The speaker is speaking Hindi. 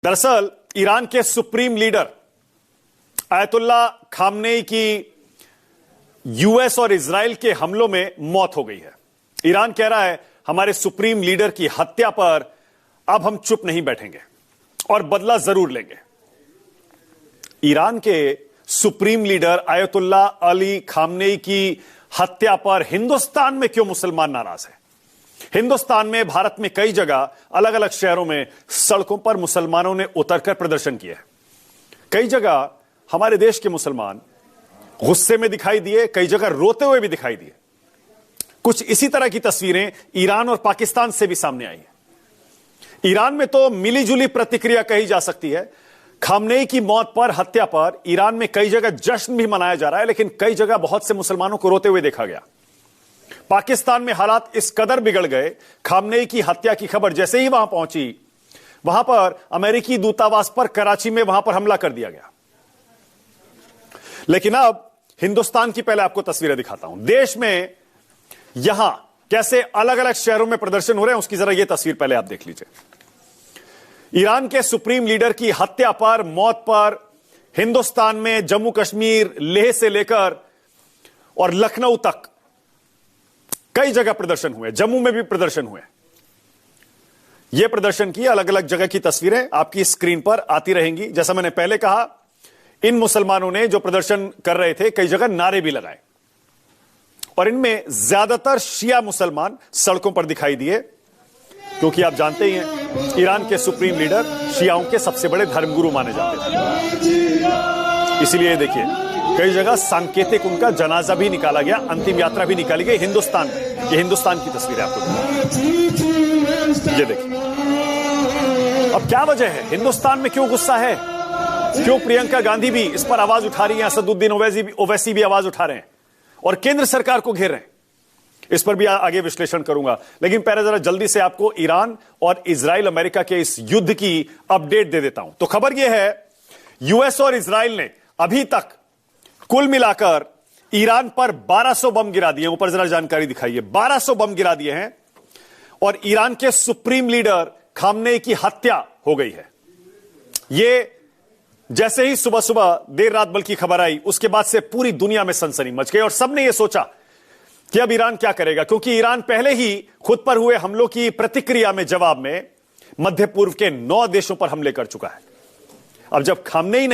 दरअसल ईरान के सुप्रीम लीडर आयतुल्ला खामनेई की यूएस और इजराइल के हमलों में मौत हो गई है। ईरान कह रहा है हमारे सुप्रीम लीडर की हत्या पर अब हम चुप नहीं बैठेंगे और बदला जरूर लेंगे। ईरान के supreme leader ayatollah Ali Khamenei की हत्या पर हिंदुस्तान में क्यों मुसलमान नाराज हैं? हिंदुस्तान में, भारत में कई जगह अलग अलग शहरों में सड़कों पर मुसलमानों ने उतरकर प्रदर्शन किया है। कई जगह हमारे देश के मुसलमान गुस्से में दिखाई दिए, कई जगह रोते हुए भी दिखाई दिए। कुछ इसी तरह की तस्वीरें ईरान और पाकिस्तान से भी सामने आई हैं। ईरान में तो मिलीजुली प्रतिक्रिया कही जा सकती है। खामनेई की मौत पर, हत्या पर ईरान में कई जगह जश्न भी मनाया जा रहा है, लेकिन कई जगह बहुत से मुसलमानों को रोते हुए देखा गया। पाकिस्तान में हालात इस कदर बिगड़ गए, खामनेई की हत्या की खबर जैसे ही वहां पहुंची, वहां पर अमेरिकी दूतावास पर, कराची में वहां पर हमला कर दिया गया। लेकिन अब हिंदुस्तान की पहले आपको तस्वीरें दिखाता हूं। देश में यहां कैसे अलग अलग शहरों में प्रदर्शन हो रहे हैं, उसकी जरा यह तस्वीर पहले आप देख लीजिए। ईरान के सुप्रीम लीडर की हत्या पर, मौत पर हिंदुस्तान में जम्मू कश्मीर, लेह से लेकर और लखनऊ तक कई जगह प्रदर्शन हुए। जम्मू में भी प्रदर्शन हुए। यह प्रदर्शन की अलग अलग जगह की तस्वीरें आपकी स्क्रीन पर आती रहेंगी। जैसा मैंने पहले कहा, इन मुसलमानों ने जो प्रदर्शन कर रहे थे, कई जगह नारे भी लगाए और इनमें ज्यादातर शिया मुसलमान सड़कों पर दिखाई दिए, क्योंकि आप जानते ही हैं ईरान के सुप्रीम लीडर शियाओं के सबसे बड़े धर्मगुरु माने जाते थे। इसलिए देखिए, कई जगह सांकेतिक उनका जनाजा भी निकाला गया, अंतिम यात्रा भी निकाली गई हिंदुस्तान में। ये हिंदुस्तान की तस्वीर है आपको, ये देखिए। अब क्या वजह है, हिंदुस्तान में क्यों गुस्सा है, क्यों प्रियंका गांधी भी इस पर आवाज उठा रही है, असदुद्दीन ओवैसी भी आवाज उठा रहे हैं और केंद्र सरकार को घेर रहे हैं? इस पर भी आगे विश्लेषण करूंगा, लेकिन पहले जरा जल्दी से आपको ईरान और इजराइल अमेरिका के इस युद्ध की अपडेट दे देता हूं। तो खबर यह है, यूएस और इजराइल ने अभी तक कुल मिलाकर ईरान पर 1200 बम गिरा दिए। ऊपर जरा जानकारी दिखाइए। 1200 बम गिरा दिए हैं और ईरान के सुप्रीम लीडर खामनेई की हत्या हो गई है। यह जैसे ही सुबह सुबह, देर रात बल्कि खबर आई, उसके बाद से पूरी दुनिया में सनसनी मच गई और सबने यह सोचा कि अब ईरान क्या करेगा, क्योंकि ईरान पहले ही खुद पर हुए हमलों की प्रतिक्रिया में, जवाब में मध्य पूर्व के 9 देशों पर हमले कर चुका है। अब जब खामनेई नहीं